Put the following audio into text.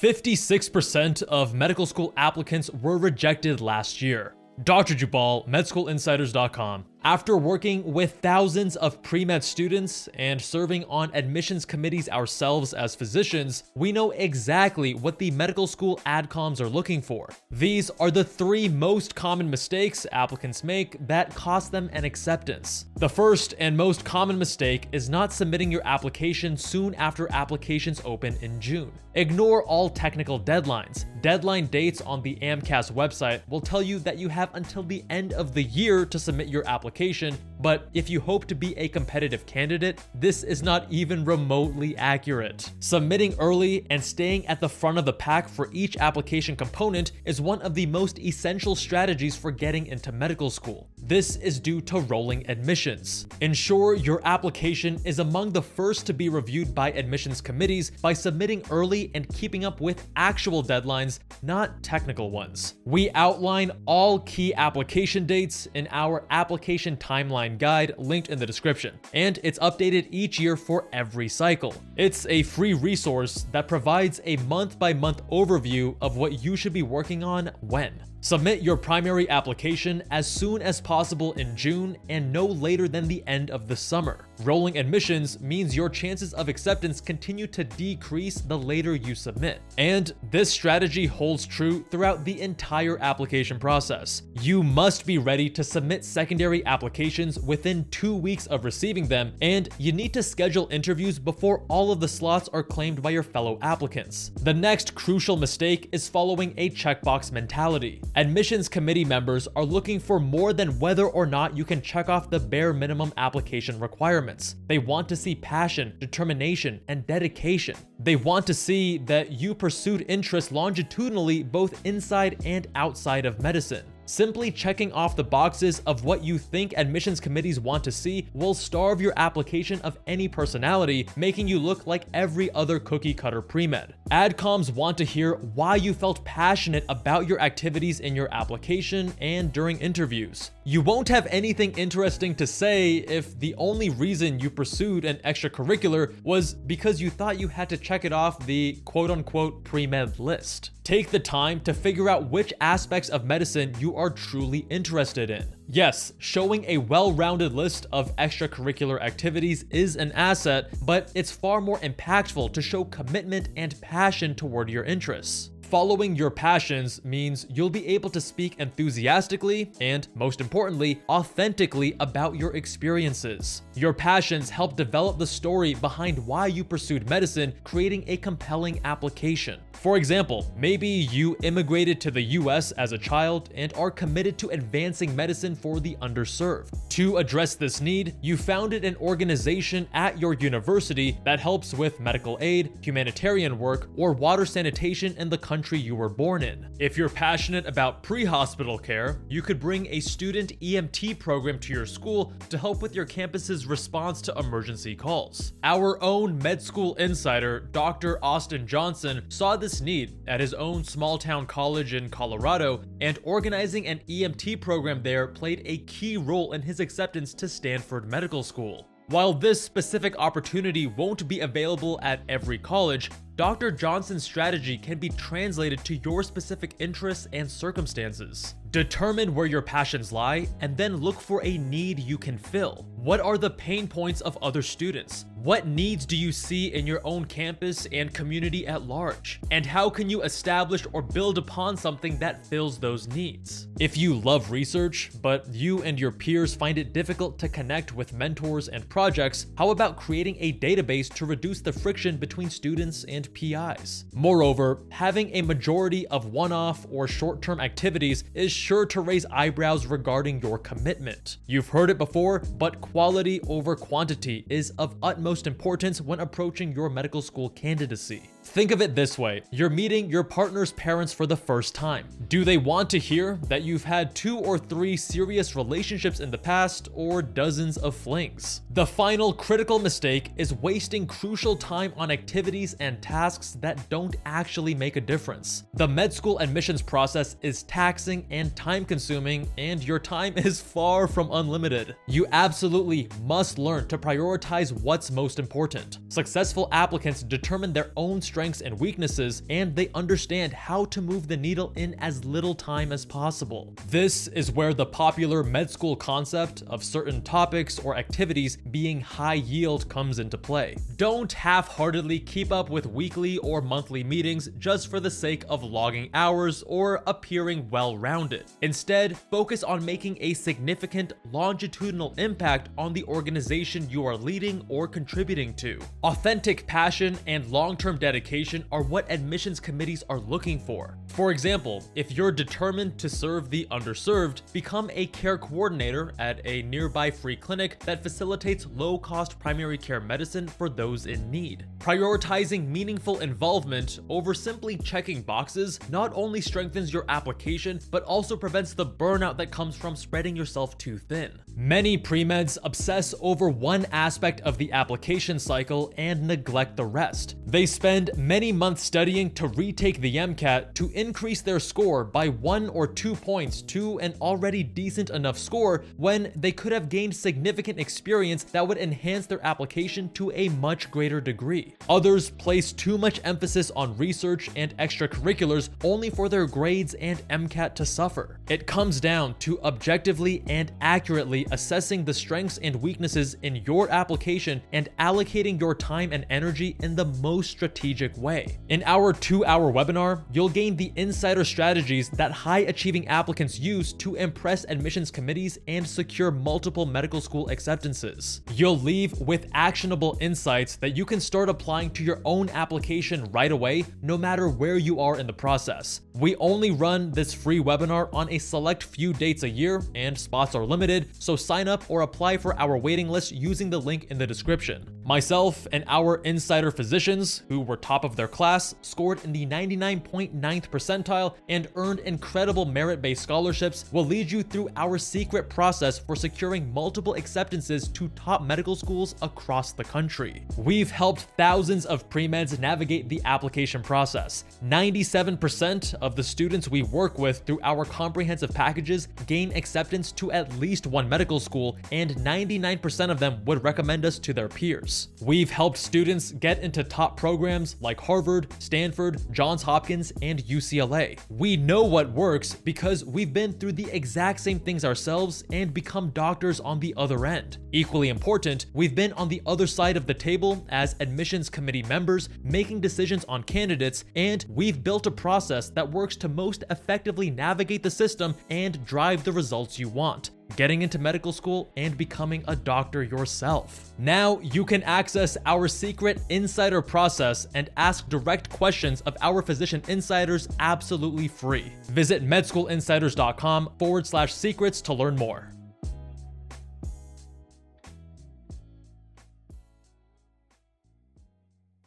56% of medical school applicants were rejected last year. Dr. Jubal, MedSchoolInsiders.com. After working with thousands of pre-med students and serving on admissions committees ourselves as physicians, we know exactly what the medical school adcoms are looking for. These are the 3 most common mistakes applicants make that cost them an acceptance. The first and most common mistake is not submitting your application soon after applications open in June. Ignore all technical deadlines. Deadline dates on the AMCAS website will tell you that you have until the end of the year to submit your application, but if you hope to be a competitive candidate, this is not even remotely accurate. Submitting early and staying at the front of the pack for each application component is one of the most essential strategies for getting into medical school. This is due to rolling admissions. Ensure your application is among the first to be reviewed by admissions committees by submitting early and keeping up with actual deadlines, not technical ones. We outline all key application dates in our application timeline guide linked in the description, and it's updated each year for every cycle. It's a free resource that provides a month-by-month overview of what you should be working on when. Submit your primary application as soon as possible in June and no later than the end of the summer. Rolling admissions means your chances of acceptance continue to decrease the later you submit. And this strategy holds true throughout the entire application process. You must be ready to submit secondary applications within 2 weeks of receiving them, and you need to schedule interviews before all of the slots are claimed by your fellow applicants. The next crucial mistake is following a checkbox mentality. Admissions committee members are looking for more than whether or not you can check off the bare minimum application requirements. They want to see passion, determination, and dedication. They want to see that you pursued interest longitudinally both inside and outside of medicine. Simply checking off the boxes of what you think admissions committees want to see will starve your application of any personality, making you look like every other cookie-cutter pre-med. Adcoms want to hear why you felt passionate about your activities in your application and during interviews. You won't have anything interesting to say if the only reason you pursued an extracurricular was because you thought you had to check it off the quote-unquote pre-med list. Take the time to figure out which aspects of medicine you are truly interested in. Yes, showing a well-rounded list of extracurricular activities is an asset, but it's far more impactful to show commitment and passion toward your interests. Following your passions means you'll be able to speak enthusiastically and, most importantly, authentically about your experiences. Your passions help develop the story behind why you pursued medicine, creating a compelling application. For example, maybe you immigrated to the US as a child and are committed to advancing medicine for the underserved. To address this need, you founded an organization at your university that helps with medical aid, humanitarian work, or water sanitation in the country you were born in. If you're passionate about pre-hospital care, you could bring a student EMT program to your school to help with your campus's response to emergency calls. Our own med school insider, Dr. Austin Johnson, saw this need at his own small town college in Colorado, and organizing an EMT program there played a key role in his acceptance to Stanford Medical School. While this specific opportunity won't be available at every college, Dr. Johnson's strategy can be translated to your specific interests and circumstances. Determine where your passions lie and then look for a need you can fill. What are the pain points of other students? What needs do you see in your own campus and community at large? And how can you establish or build upon something that fills those needs? If you love research, but you and your peers find it difficult to connect with mentors and projects, how about creating a database to reduce the friction between students and PIs? Moreover, having a majority of one-off or short-term activities is sure to raise eyebrows regarding your commitment. You've heard it before, but quality over quantity is of utmost importance when approaching your medical school candidacy. Think of it this way: you're meeting your partner's parents for the first time. Do they want to hear that you've had 2 or 3 serious relationships in the past, or dozens of flings? The final critical mistake is wasting crucial time on activities and tasks that don't actually make a difference. The med school admissions process is taxing and time-consuming, and your time is far from unlimited. You absolutely must learn to prioritize what's most important. Successful applicants determine their own strategy strengths and weaknesses, and they understand how to move the needle in as little time as possible. This is where the popular med school concept of certain topics or activities being high yield comes into play. Don't half-heartedly keep up with weekly or monthly meetings just for the sake of logging hours or appearing well-rounded. Instead, focus on making a significant longitudinal impact on the organization you are leading or contributing to. Authentic passion and long-term dedication are what admissions committees are looking for. For example, if you're determined to serve the underserved, become a care coordinator at a nearby free clinic that facilitates low-cost primary care medicine for those in need. Prioritizing meaningful involvement over simply checking boxes not only strengthens your application, but also prevents the burnout that comes from spreading yourself too thin. Many premeds obsess over one aspect of the application cycle and neglect the rest. They spend many months studying to retake the MCAT to increase their score by 1 or 2 points to an already decent enough score when they could have gained significant experience that would enhance their application to a much greater degree. Others place too much emphasis on research and extracurriculars only for their grades and MCAT to suffer. It comes down to objectively and accurately assessing the strengths and weaknesses in your application and allocating your time and energy in the most strategic way. In our 2-hour webinar, you'll gain the insider strategies that high-achieving applicants use to impress admissions committees and secure multiple medical school acceptances. You'll leave with actionable insights that you can start applying to your own application right away, no matter where you are in the process. We only run this free webinar on a select few dates a year, and spots are limited, so sign up or apply for our waiting list using the link in the description. Myself and our insider physicians, who were top of their class, scored in the 99.9th percentile, and earned incredible merit-based scholarships, will lead you through our secret process for securing multiple acceptances to top medical schools across the country. We've helped thousands of premeds navigate the application process. 97% of the students we work with through our comprehensive packages gain acceptance to at least one medical school, and 99% of them would recommend us to their peers. We've helped students get into top programs like Harvard, Stanford, Johns Hopkins, and UCLA. We know what works because we've been through the exact same things ourselves and become doctors on the other end. Equally important, we've been on the other side of the table as admissions committee members making decisions on candidates, and we've built a process that works to most effectively navigate the system and drive the results you want: getting into medical school and becoming a doctor yourself. Now you can access our secret insider process and ask direct questions of our physician insiders absolutely free. Visit medschoolinsiders.com/secrets to learn more.